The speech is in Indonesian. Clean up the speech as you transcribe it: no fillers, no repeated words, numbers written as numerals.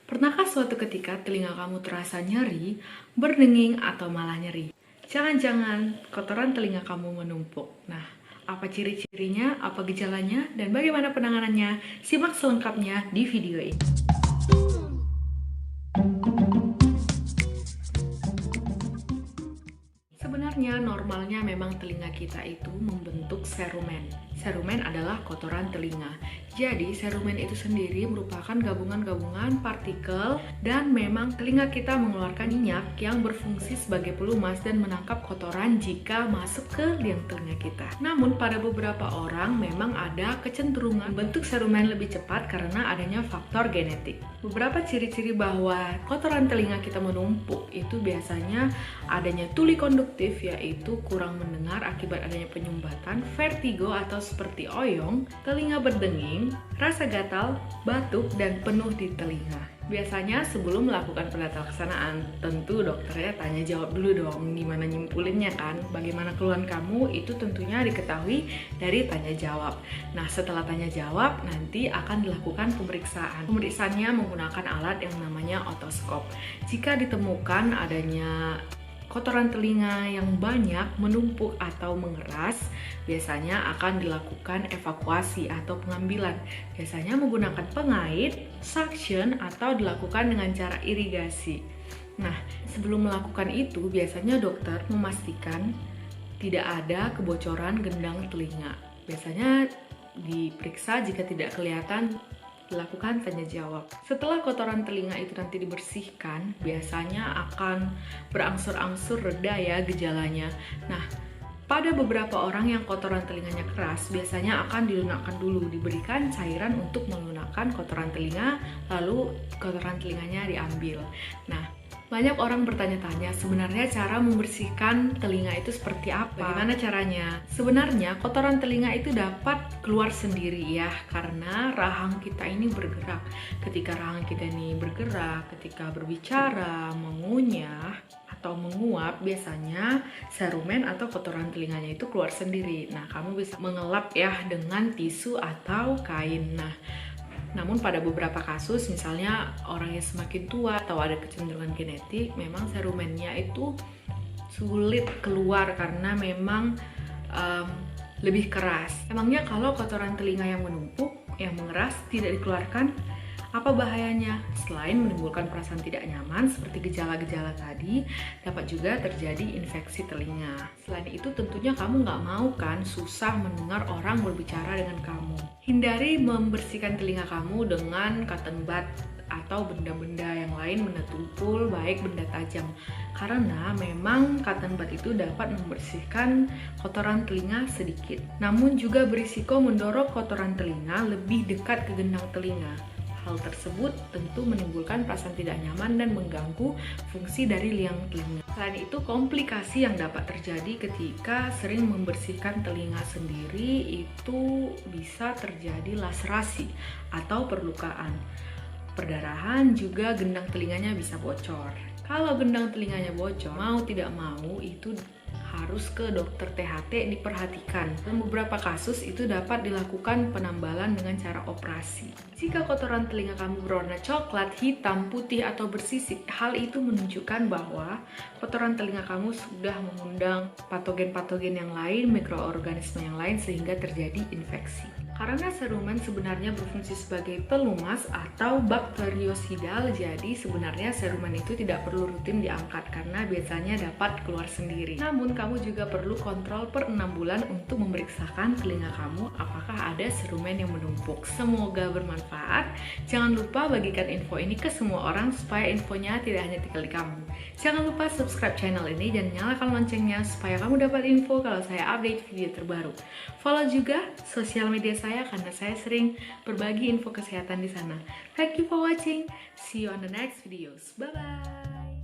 Pernahkah suatu ketika telinga kamu terasa nyeri, berdenging, atau malah nyeri? Jangan-jangan kotoran telinga kamu menumpuk. Nah, apa ciri-cirinya, apa gejalanya, dan bagaimana penanganannya? Simak selengkapnya di video ini. Sebenarnya normalnya memang telinga kita itu membentuk serumen. Serumen adalah kotoran telinga. Jadi serumen itu sendiri merupakan gabungan-gabungan partikel dan memang telinga kita mengeluarkan minyak yang berfungsi sebagai pelumas dan menangkap kotoran jika masuk ke liang telinga kita. Namun pada beberapa orang memang ada kecenderungan bentuk serumen lebih cepat karena adanya faktor genetik. Beberapa ciri-ciri bahwa kotoran telinga kita menumpuk itu biasanya adanya tuli konduktif, yaitu kurang mendengar akibat adanya penyumbatan, vertigo atau seperti oyong, telinga berdenging, rasa gatal, batuk, dan penuh di telinga. Biasanya sebelum melakukan penata laksanaan, tentu dokternya tanya jawab dulu dong, gimana nyimpulinnya kan, bagaimana keluhan kamu, itu tentunya diketahui dari tanya jawab. Nah, setelah tanya jawab, nanti akan dilakukan pemeriksaan. Pemeriksaannya menggunakan alat yang namanya otoskop. Jika ditemukan adanya kotoran telinga yang banyak menumpuk atau mengeras, biasanya akan dilakukan evakuasi atau pengambilan. Biasanya menggunakan pengait, suction, atau dilakukan dengan cara irigasi. Nah, sebelum melakukan itu, biasanya dokter memastikan tidak ada kebocoran gendang telinga. Biasanya diperiksa, jika tidak kelihatan dilakukan tanya jawab. Setelah kotoran telinga itu nanti dibersihkan, biasanya akan berangsur-angsur reda ya gejalanya. Nah, pada beberapa orang yang kotoran telinganya keras, biasanya akan dilunakkan dulu, diberikan cairan untuk melunakkan kotoran telinga, lalu kotoran telinganya diambil. Nah, banyak orang bertanya-tanya, sebenarnya cara membersihkan telinga itu seperti apa? Bagaimana caranya? Sebenarnya kotoran telinga itu dapat keluar sendiri ya, karena rahang kita ini bergerak. Ketika rahang kita ini bergerak, ketika berbicara, mengunyah, atau menguap, biasanya serumen atau kotoran telinganya itu keluar sendiri. Nah, kamu bisa mengelap ya dengan tisu atau kain. Namun pada beberapa kasus, misalnya orang yang semakin tua atau ada kecenderungan genetik, memang serumennya itu sulit keluar karena memang lebih keras. Emangnya kalau kotoran telinga yang menumpuk, yang mengeras, tidak dikeluarkan, apa bahayanya? Selain menimbulkan perasaan tidak nyaman seperti gejala-gejala tadi, dapat juga terjadi infeksi telinga. Selain itu tentunya kamu nggak mau kan susah mendengar orang berbicara dengan kamu. Hindari membersihkan telinga kamu dengan cotton bud atau benda-benda yang lain, benda tumpul, baik benda tajam. Karena memang cotton bud itu dapat membersihkan kotoran telinga sedikit. Namun juga berisiko mendorong kotoran telinga lebih dekat ke gendang telinga. Hal tersebut tentu menimbulkan perasaan tidak nyaman dan mengganggu fungsi dari liang telinga. Selain itu, komplikasi yang dapat terjadi ketika sering membersihkan telinga sendiri itu bisa terjadi laserasi atau perlukaan. Perdarahan, juga gendang telinganya bisa bocor. Kalau gendang telinganya bocor, mau tidak mau itu harus ke dokter THT diperhatikan. Dalam beberapa kasus itu dapat dilakukan penambalan dengan cara operasi. Jika kotoran telinga kamu berwarna coklat, hitam, putih, atau bersisik, hal itu menunjukkan bahwa kotoran telinga kamu sudah mengundang patogen-patogen yang lain, mikroorganisme yang lain, sehingga terjadi infeksi. Karena serumen sebenarnya berfungsi sebagai pelumas atau bakteriosidal, jadi sebenarnya serumen itu tidak perlu rutin diangkat karena biasanya dapat keluar sendiri. Namun kamu juga perlu kontrol per 6 bulan untuk memeriksakan telinga kamu apakah ada serumen yang menumpuk. Semoga bermanfaat. Jangan lupa bagikan info ini ke semua orang supaya infonya tidak hanya tinggal di kamu. Jangan lupa subscribe channel ini dan nyalakan loncengnya supaya kamu dapat info kalau saya update video terbaru. Follow juga sosial media saya karena saya sering berbagi info kesehatan di sana. Thank you for watching. See you on the next videos. Bye bye.